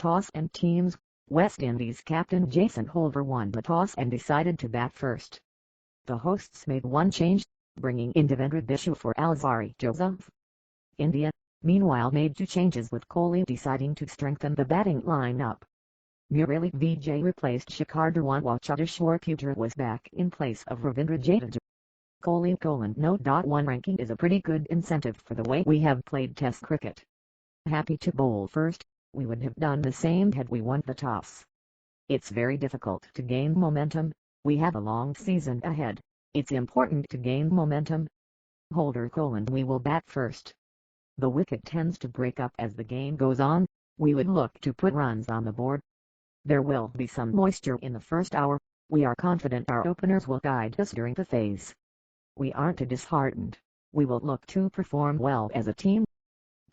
Toss and teams. West Indies captain Jason Holder won the toss and decided to bat first. The hosts made one change, bringing in Devendra Bishu for Alzarri Joseph. India, meanwhile, made two changes, with Kohli deciding to strengthen the batting lineup. Murali Vijay replaced Shikhar Dhawan while Cheteshwar Pujara was back in place of Ravindra Jadeja. Kohli: Note. 1 ranking is a pretty good incentive for the way we have played Test cricket. Happy to bowl first. We would have done the same had we won the toss. It's very difficult to gain momentum. We have a long season ahead. It's important to gain momentum. Holder: We will bat first. The wicket tends to break up as the game goes on. We would look to put runs on the board. There will be some moisture in the first hour. We are confident our openers will guide us during the phase. We aren't disheartened. We will look to perform well as a team.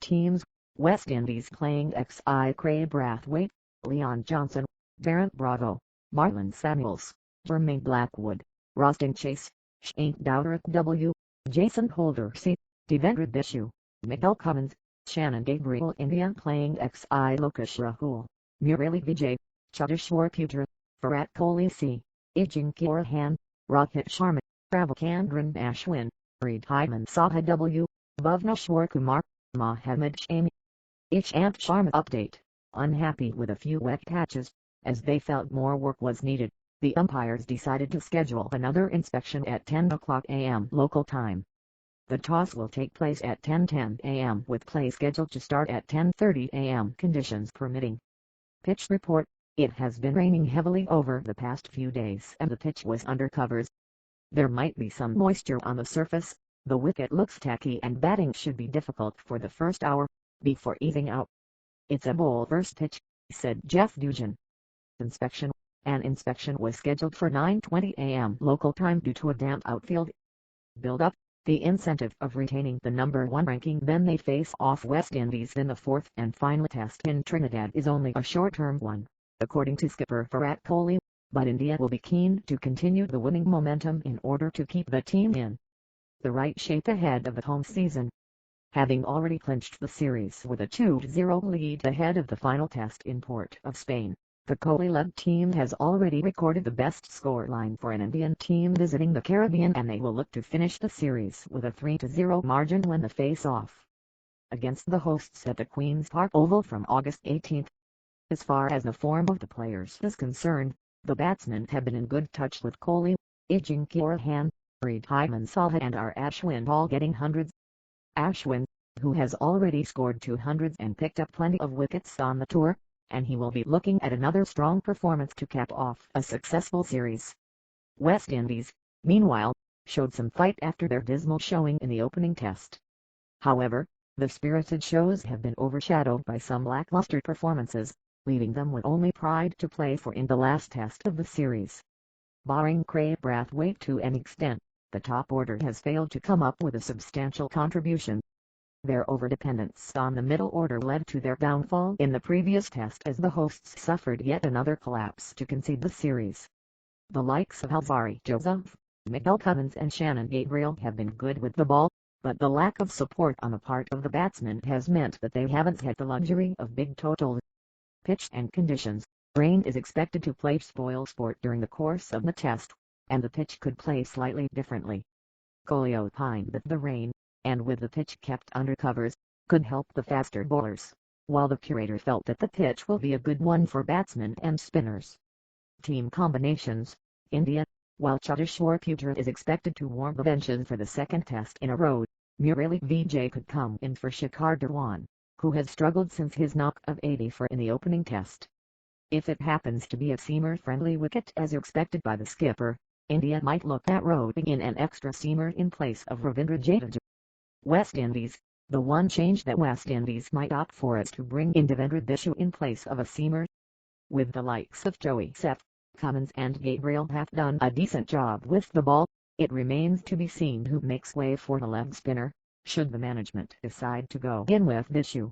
Teams. West Indies playing XI: Craig Brathwaite, Leon Johnson, Darren Bravo, Marlon Samuels, Jermaine Blackwood, Roston Chase, Shane Dowderick W, Jason Holder C, Devendra Bishu, Miguel Cummins, Shannon Gabriel. India playing XI: Lokesh Rahul, Murali Vijay, Cheteshwar Pujara, Virat Kohli C, Ajinkya Rahane, Rohit Sharma, Ravichandran Ashwin, Wriddhiman Saha W, Bhuvneshwar Kumar, Mohammad Shami. Ishant Sharma update: unhappy with a few wet patches. As they felt more work was needed, the umpires decided to schedule another inspection at 10:00 a.m. local time. The toss will take place at 10:10 a.m. with play scheduled to start at 10:30 a.m. conditions permitting. Pitch report: it has been raining heavily over the past few days and the pitch was under covers. There might be some moisture on the surface. The wicket looks tacky and batting should be difficult for the first hour, before easing out. It's a bowler's pitch, said Jeff Dugan. Inspection: an inspection was scheduled for 9:20 a.m. local time due to a damp outfield. Build-up: the incentive of retaining the number 1 ranking. Then they face off West Indies in the fourth and final test in Trinidad is only a short-term one, according to skipper Virat Kohli, but India will be keen to continue the winning momentum in order to keep the team in the right shape ahead of the home season. Having already clinched the series with a 2-0 lead ahead of the final test in Port of Spain, the Kohli-led team has already recorded the best scoreline for an Indian team visiting the Caribbean, and they will look to finish the series with a 3-0 margin when the face-off against the hosts at the Queen's Park Oval from August 18. As far as the form of the players is concerned, the batsmen have been in good touch with Kohli, Ajinkya Rahane, Wriddhiman Saha and Ashwin all getting hundreds. Ashwin, who has already scored 200s and picked up plenty of wickets on the tour, and he will be looking at another strong performance to cap off a successful series. West Indies, meanwhile, showed some fight after their dismal showing in the opening test. However, the spirited shows have been overshadowed by some lackluster performances, leaving them with only pride to play for in the last test of the series. Barring Craig Brathwaite to an extent, the top order has failed to come up with a substantial contribution. Their overdependence on the middle order led to their downfall in the previous test as the hosts suffered yet another collapse to concede the series. The likes of Alzarri Joseph, Miguel Cummins and Shannon Gabriel have been good with the ball, but the lack of support on the part of the batsmen has meant that they haven't had the luxury of big totals. Pitch and conditions: rain is expected to play spoil sport during the course of the test, and the pitch could play slightly differently. Kohli opined that the rain, and with the pitch kept under covers, could help the faster bowlers, while the curator felt that the pitch will be a good one for batsmen and spinners. Team combinations: India, while Cheteshwar Pujara is expected to warm the benches for the second test in a row, Murali Vijay could come in for Shikhar Dhawan, who has struggled since his knock of 84 in the opening test. If it happens to be a seamer-friendly wicket as expected by the skipper, India might look at roping in an extra seamer in place of Ravindra Jadeja. West Indies: the one change that West Indies might opt for is to bring in Devendra Bishu in place of a seamer. With the likes of Joseph, Cummins and Gabriel have done a decent job with the ball, it remains to be seen who makes way for the leg spinner, should the management decide to go in with Bishu.